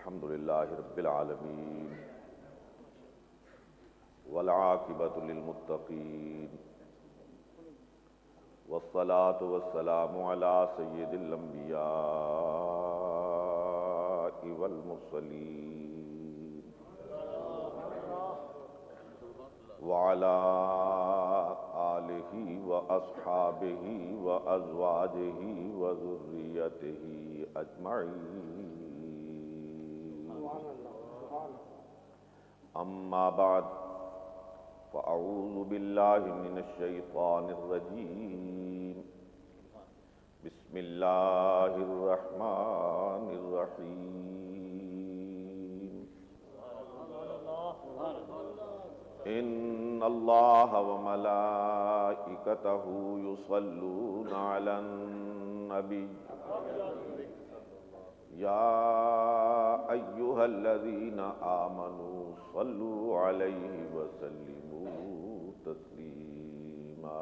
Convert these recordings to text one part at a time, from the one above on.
الحمد للہ رب العالمین والعاقبۃ للمتقین والصلاة والسلام علی سید الانبیاء والمرسلین وعلی آلہ واصحابہ وازواجہ وذریتہ اجمعین اما بعد فاعوذ باللہ من الشیطان الرجیم بسم اللہ الرحمن الرحیم ان اللہ وملائکتہ یصلون علی النبی یا ایہا الذین آمنوا صلوا علیہ وسلموا تسلیما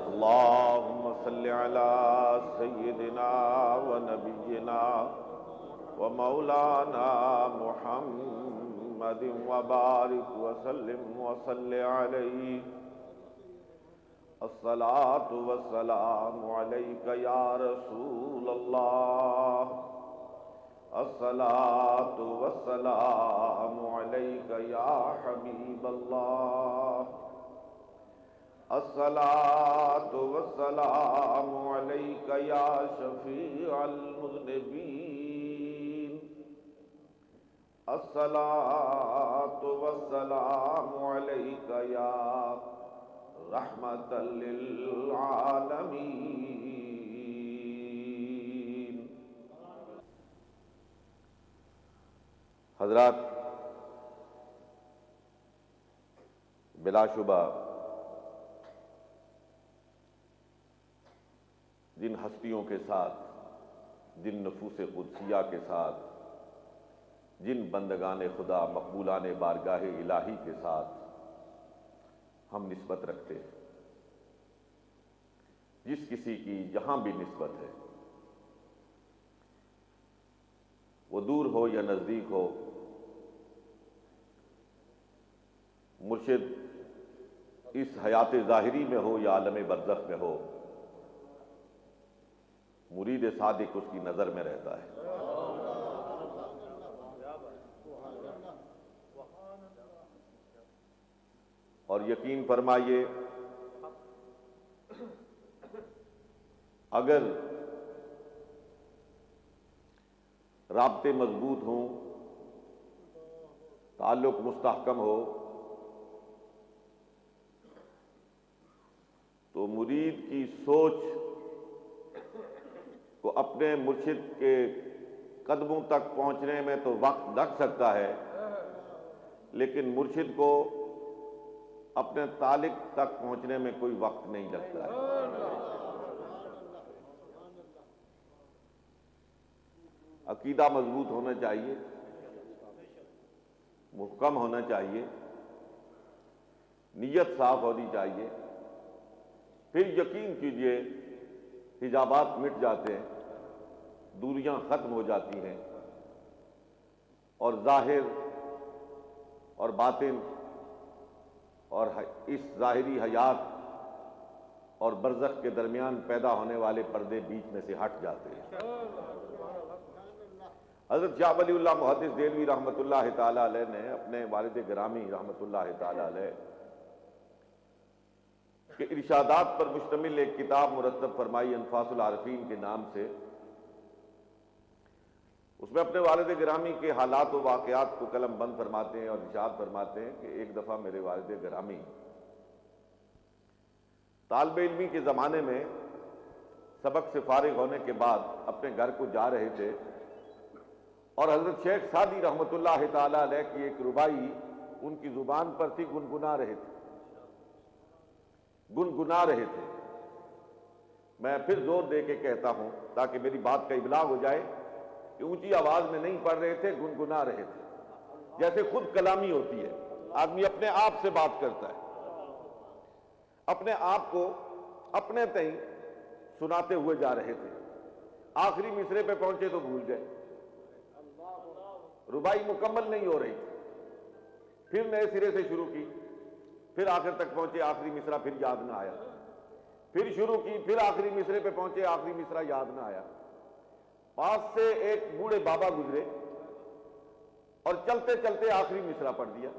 اللہم صل علی سیدنا ونبینا ومولانا محمد وبارک وسلم وصل علیہ الصلاة والسلام علیک یا رسول اللہ الصلاة والسلام علیک یا حبیب اللہ الصلاة والسلام علیک یا شفیع المذنبین الصلاة والسلام علیک یا رحمت للعالمین۔ حضرات، بلا شبہ جن ہستیوں کے ساتھ، جن نفوس قدسیہ کے ساتھ، جن بندگان خدا مقبولان بارگاہ الہی کے ساتھ ہم نسبت رکھتے ہیں، جس کسی کی جہاں بھی نسبت ہے، وہ دور ہو یا نزدیک ہو، مرشد اس حیات ظاہری میں ہو یا عالم برزخ میں ہو، مرید صادق اس کی نظر میں رہتا ہے۔ اور یقین فرمائیے، اگر رابطے مضبوط ہوں، تعلق مستحکم ہو، تو مرید کی سوچ کو اپنے مرشد کے قدموں تک پہنچنے میں تو وقت لگ سکتا ہے، لیکن مرشد کو اپنے طالق تک پہنچنے میں کوئی وقت نہیں لگتا ہے۔ عقیدہ مضبوط ہونا چاہیے، محکم ہونا چاہیے، نیت صاف ہونی چاہیے، پھر یقین کیجئے حجابات مٹ جاتے ہیں، دوریاں ختم ہو جاتی ہیں، اور ظاہر اور باطن اور اس ظاہری حیات اور برزخ کے درمیان پیدا ہونے والے پردے بیچ میں سے ہٹ جاتے ہیں۔ حضرت شاہ ولی اللہ محدث دہلوی رحمۃ اللہ تعالی علیہ نے اپنے والد گرامی رحمۃ اللہ تعالی علیہ کے ارشادات پر مشتمل ایک کتاب مرتب فرمائی انفاس العارفین کے نام سے۔ اس میں اپنے والد گرامی کے حالات و واقعات کو قلم بند فرماتے ہیں اور ارشاد فرماتے ہیں کہ ایک دفعہ میرے والد گرامی طالب علمی کے زمانے میں سبق سے فارغ ہونے کے بعد اپنے گھر کو جا رہے تھے، اور حضرت شیخ سعدی رحمۃ اللہ تعالی علیہ کی ایک ربائی ان کی زبان پر تھی، گنگنا رہے تھے۔ میں پھر زور دے کے کہتا ہوں تاکہ میری بات کا ابلاغ ہو جائے کہ اونچی آواز میں نہیں پڑھ رہے تھے، گنگنا رہے تھے۔ جیسے خود کلامی ہوتی ہے، آدمی اپنے آپ سے بات کرتا ہے، اپنے آپ کو اپنے تئیں سناتے ہوئے جا رہے تھے۔ آخری مصرے پہ پہنچے تو بھول گئے، ربائی مکمل نہیں ہو رہی، پھر نئے سرے سے شروع کی، پھر آخر تک پہنچے، آخری مصرع پھر یاد نہ آیا، پھر شروع کی، پھر آخری مصرے پہ پہنچے، آخری مصرع یاد نہ آیا۔ پاس سے ایک بوڑھے بابا گزرے اور چلتے چلتے آخری مصرع پڑھ دیا،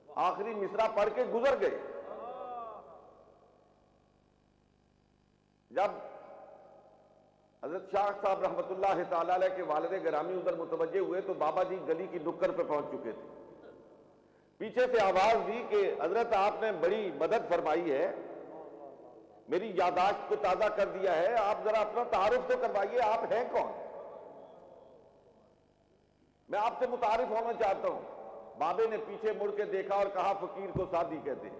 آخری مصرع پڑھ کے گزر گئے۔ جب حضرت شاہ صاحب رحمۃ اللہ تعالی علیہ کے والد گرامی ادھر متوجہ ہوئے تو بابا جی گلی کی نکڑ پہ پہنچ چکے تھے۔ پیچھے سے آواز دی کہ حضرت آپ نے بڑی مدد فرمائی ہے، میری یادداشت کو تازہ کر دیا ہے، آپ ذرا اپنا تعارف تو کروائیے، آپ ہیں کون؟ میں آپ سے متعارف ہونا چاہتا ہوں۔ بابے نے پیچھے مڑ کے دیکھا اور کہا فقیر کو سادی کہتے ہیں،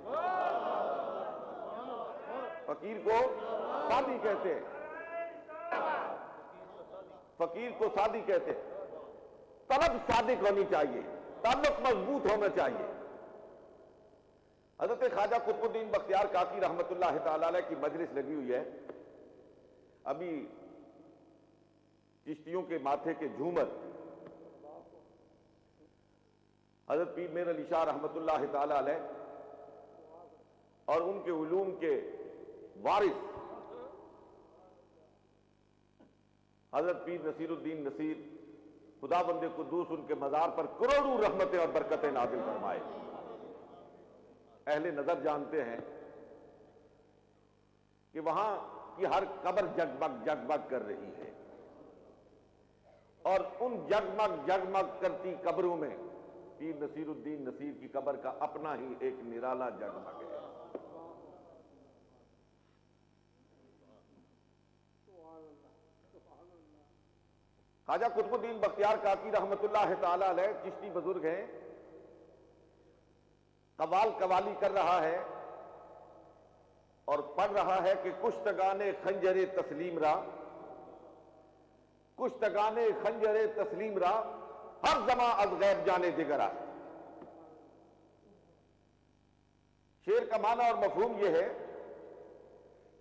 فقیر کو سادی کہتے ہیں، فقیر کو سادی کہتے ہیں۔ طلب صادق ہونی چاہیے، تعلق مضبوط ہونا چاہیے۔ حضرت خواجہ قطب الدین بختیار کاکی رحمت اللہ تعالی علیہ کی مجلس لگی ہوئی ہے، ابھی چشتیوں کے ماتھے کے جھومر حضرت پیر میر علی شاہ رحمت اللہ تعالی علیہ اور ان کے علوم کے وارث حضرت پیر نصیر الدین نصیر، خدا بند قدوس ان کے مزار پر کروڑوں رحمتیں اور برکتیں نازل فرمائے۔ اہل نظر جانتے ہیں کہ وہاں کی ہر قبر جگمگ جگمگ کر رہی ہے، اور ان جگمگ جگمگ کرتی قبروں میں پیر نصیر الدین نصیر کی قبر کا اپنا ہی ایک نرالا جگمگ ہے۔ خواجہ قطب الدین بختیار کاکی رحمت اللہ تعالی علیہ چشتی بزرگ ہیں، قوال قوالی کر رہا ہے اور پڑھ رہا ہے کہ کشتگان خنجر تسلیم را، کشتگان خنجر تسلیم را، ہر زماں از غیب جانے دگرا۔ شعر کا معنی اور مفہوم یہ ہے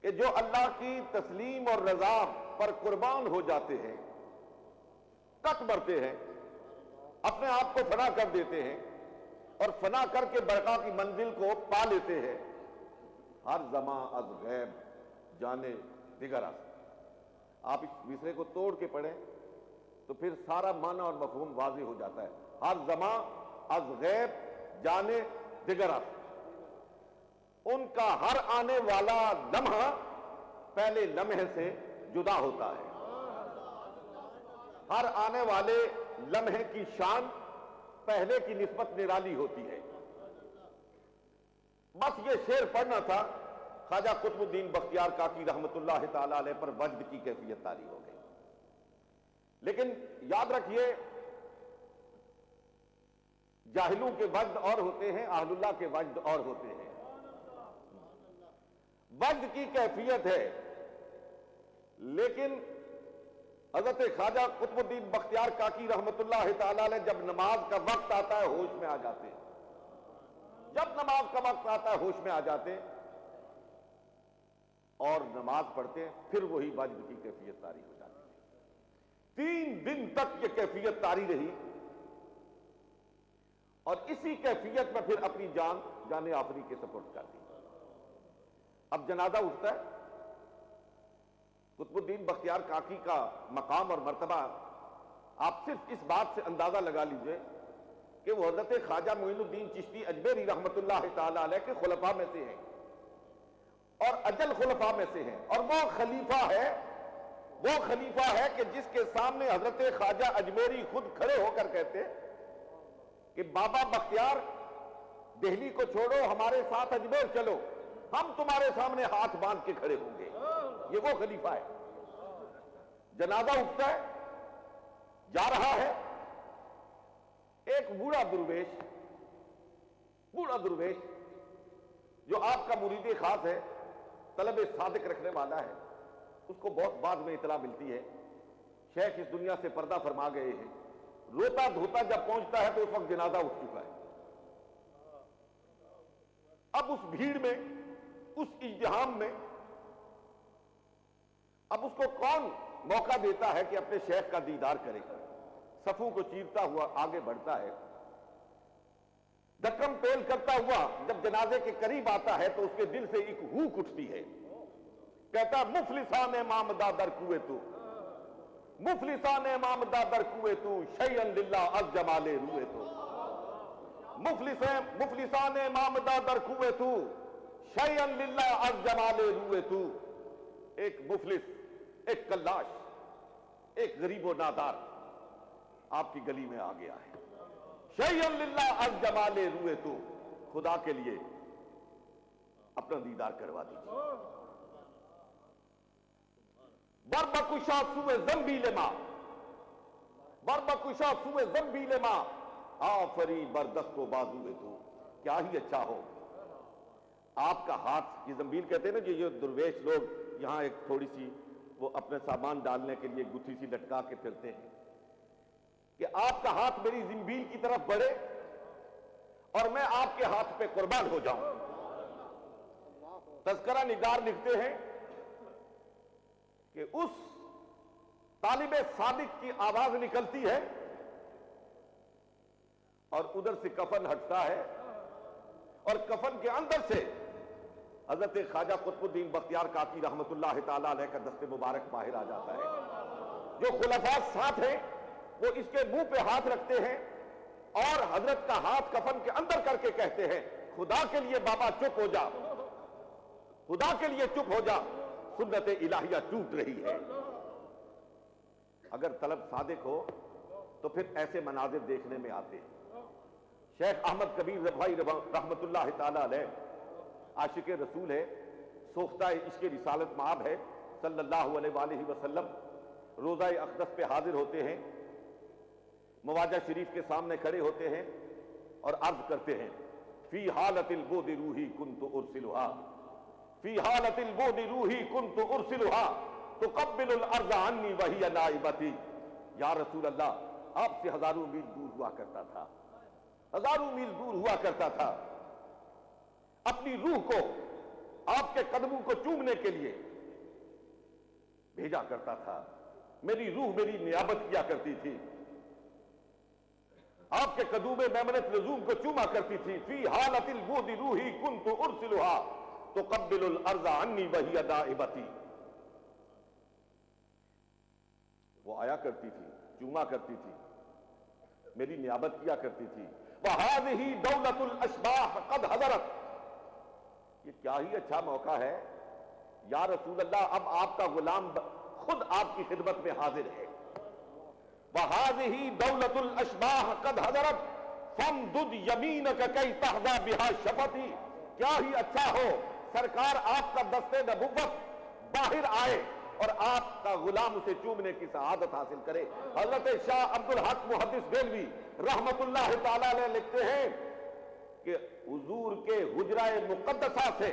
کہ جو اللہ کی تسلیم اور رضا پر قربان ہو جاتے ہیں، کٹ مرتے ہیں، اپنے آپ کو فنا کر دیتے ہیں اور فنا کر کے برقا کی منزل کو پا لیتے ہیں، ہر زماں از غیب جانے دیگر آ۔ آپ اس مصرے کو توڑ کے پڑھیں تو پھر سارا معنی اور مفہوم واضح ہو جاتا ہے۔ ہر زماں از غیب جانے دیگر آ، ان کا ہر آنے والا لمحہ پہلے لمحے سے جدا ہوتا ہے، ہر آنے والے لمحے کی شان پہلے کی نسبت نرالی ہوتی ہے۔ بس یہ شعر پڑھنا تھا، خواجہ قطب الدین بختیار کاکی رحمت اللہ تعالی علیہ پر وجد کی کیفیت طاری ہو گئی۔ لیکن یاد رکھیے، جاہلوں کے وجد اور ہوتے ہیں، اہل اللہ کے وجد اور ہوتے ہیں۔ وجد کی کیفیت ہے، لیکن حضرت خواجہ قطب الدین بختیار کاکی رحمت اللہ تعالی علیہ جب نماز کا وقت آتا ہے ہوش میں آ جاتے ہیں، جب نماز کا وقت آتا ہے ہوش میں آ جاتے ہیں اور نماز پڑھتے ہیں، پھر وہی وجد کی کیفیت طاری ہو جاتی ہے۔ 3 دن تک یہ کیفیت طاری رہی اور اسی کیفیت میں پھر اپنی جان آفری کے سپرد کر دی۔ اب جنازہ اٹھتا ہے، قطب الدین بختیار کاکی کا مقام اور مرتبہ آپ صرف اس بات سے اندازہ لگا لیجئے کہ وہ حضرت خواجہ معین الدین چشتی اجمیری رحمت اللہ تعالی علیہ کے خلفاء میں سے ہیں اور اجل خلفاء میں سے ہیں، اور وہ خلیفہ ہے کہ جس کے سامنے حضرت خواجہ اجمیری خود کھڑے ہو کر کہتے کہ بابا بختیار دہلی کو چھوڑو، ہمارے ساتھ اجمیر چلو، ہم تمہارے سامنے ہاتھ باندھ کے کھڑے ہوں گے۔ یہ وہ خلیفہ ہے۔ جنازہ اٹھتا ہے، جا رہا ہے، ایک بوڑھا درویش جو آپ کا مرید خاص ہے، طلب صادق رکھنے والا ہے، اس کو بہت بعد میں اطلاع ملتی ہے شیخ اس دنیا سے پردہ فرما گئے ہیں۔ روتا دھوتا جب پہنچتا ہے تو اس وقت جنازہ اٹھ چکا ہے۔ اب اس بھیڑ میں، اس ازدحام میں اب اس کو کون موقع دیتا ہے کہ اپنے شیخ کا دیدار کرے، صفوں کو چیرتا ہوا آگے بڑھتا ہے، دھکم پیل کرتا ہوا جب جنازے کے قریب آتا ہے تو اس کے دل سے ایک ہوک اٹھتی ہے، کہتا مفلسان امام دادر کوئے تو، مفلسان امام دادر کوئے تو، شیئن للہ از جمال روئے تو، مفلسان امام دادر کوئے تو، شیئن للہ از جمال روئے تو۔ ایک مفلس، ایک کلاش، ایک غریب و نادار آپ کی گلی میں آ گیا ہے، شیئن للہ از جمال روئے تو، خدا کے لیے اپنا دیدار کروا دیجیے۔ بربکشا سوئے زنبیل ماں، بربکشا سوئے زنبیل ماں، آفری بردست و بازوئے تو۔ کیا ہی اچھا ہو آپ کا ہاتھ، یہ زنبیل کہتے ہیں نا جو یہ درویش لوگ یہاں ایک تھوڑی سی وہ اپنے سامان ڈالنے کے لیے گتھی سی لٹکا کے پھرتے ہیں، کہ آپ کا ہاتھ میری زنبیل کی طرف بڑھے اور میں آپ کے ہاتھ پہ قربان ہو جاؤں۔ تذکرہ نگار لکھتے ہیں کہ اس طالب صادق کی آواز نکلتی ہے اور ادھر سے کفن ہٹتا ہے اور کفن کے اندر سے حضرت خواجہ قطب الدین بختیار کاکی رحمت اللہ تعالی علیہ کا دست مبارک باہر آ جاتا ہے۔ جو خلفاء ساتھ ہیں وہ اس کے منہ پہ ہاتھ رکھتے ہیں اور حضرت کا ہاتھ کفن کے اندر کر کے کہتے ہیں خدا کے لیے بابا چپ ہو جا، خدا کے لیے چپ ہو جا، سنت الہیہ ٹوٹ رہی ہے۔ اگر طلب صادق ہو تو پھر ایسے مناظر دیکھنے میں آتے ہیں۔ شیخ احمد کبیر ربائی رحمت اللہ تعالی علیہ عاشق رسول ہے، سوختہ عشق رسالت مآب ہے، صلی اللہ علیہ وآلہ وسلم روضہ اقدس پہ حاضر ہوتے ہیں، مواجہ شریف کے سامنے کھڑے ہوتے ہیں اور عرض کرتے ہیں فی حالت البعد روحی کنت ارسلھا، فی حالت البعد روحی کنت ارسلھا تقبل الارض عنی وہی نائبتی۔ یا رسول اللہ، آپ سے ہزاروں میل دور ہوا کرتا تھا، ہزاروں میل دور ہوا کرتا تھا، اپنی روح کو آپ کے قدموں کو چومنے کے لیے بھیجا کرتا تھا، میری روح میری نیابت کیا کرتی تھی، آپ کے قدوم میمنت لزوم کو چوما کرتی تھی۔ فی حالت البعد روحی کنت ارسلھا تقبل الارض عنی وہی نائبتی۔ وہ آیا کرتی تھی، چوما کرتی تھی، میری نیابت کیا کرتی تھی۔ وَهَذِهِ دَوْلَةُ الْأَشْبَاحِ قَدْ حَضَرَتْ۔ یہ کیا ہی اچھا موقع ہے یا رسول اللہ، اب آپ کا غلام خود آپ کی خدمت میں حاضر ہے۔ وَهَذِهِ دَوْلَةُ الْأَشْبَاحِ قَدْ حَضَرَتْ فَامْدُدْ يَمِينَكَ كَيْ تَحْظَىٰ بِهَا شَفَتِي۔ کیا ہی اچھا ہو سرکار آپ کا دست نبوت باہر آئے اور آپ کا غلام اسے چومنے کی سعادت حاصل کرے۔ حضرت شاہ عبد الحق محدث دہلوی رحمت اللہ تعالی علیہ لکھتے ہیں کہ حضور کے حجرہ مقدسہ سے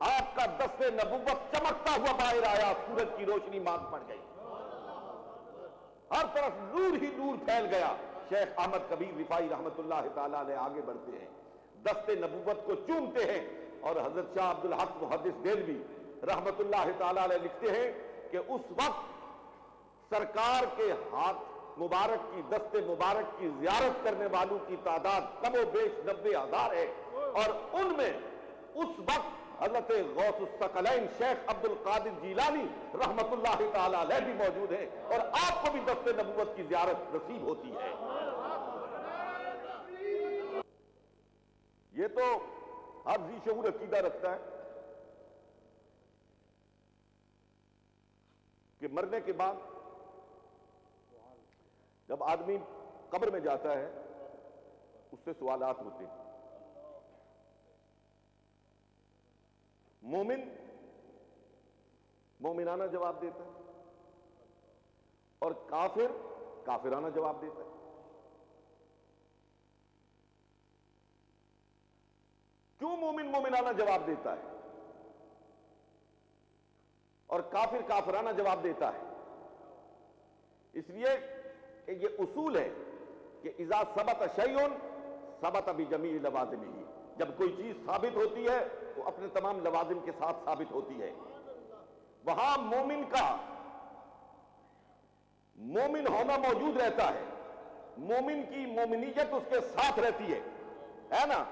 آپ کا دست نبوت چمکتا ہوا باہر آیا، سورج کی روشنی مانگ پڑ گئی، ہر طرف نور ہی نور پھیل گیا۔ شیخ احمد کبیر رفاعی رحمت اللہ تعالی علیہ آگے بڑھتے ہیں، دست نبوت کو چومتے ہیں، اور حضرت شاہ عبد الحق محدث دہلوی رحمت اللہ تعالی علیہ لکھتے ہیں کہ اس وقت سرکار کے ہاتھ مبارک کی، دست مبارک کی زیارت کرنے والوں کی تعداد کم و بیش 90,000 ہے، اور ان میں اس وقت حضرت غوث الثقلین شیخ عبد القادر جیلانی رحمت اللہ تعالی علیہ بھی موجود ہیں، اور آپ کو بھی دست نبوت کی زیارت نصیب ہوتی ہے۔ یہ تو ہر ذی شعور عقیدہ رکھتا ہے کہ مرنے کے بعد جب آدمی قبر میں جاتا ہے اس سے سوالات ہوتے ہیں۔ مومن مومنانہ جواب دیتا ہے اور کافر کافرانہ جواب دیتا ہے۔ کیوں مومن مومنانہ جواب دیتا ہے اور کافر کافرانہ جواب دیتا ہے؟ اس لیے کہ یہ اصول ہے کہ اذا ثبت شیء ثبت بجمیع لوازمہ، جب کوئی چیز ثابت ہوتی ہے وہ اپنے تمام لوازم کے ساتھ ثابت ہوتی ہے۔ وہاں مومن کا مومن ہونا موجود رہتا ہے، مومن کی مومنیت اس کے ساتھ رہتی ہے نا؟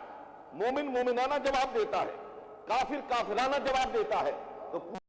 مومن مومنانہ جواب دیتا ہے، کافر کافرانہ جواب دیتا ہے، تو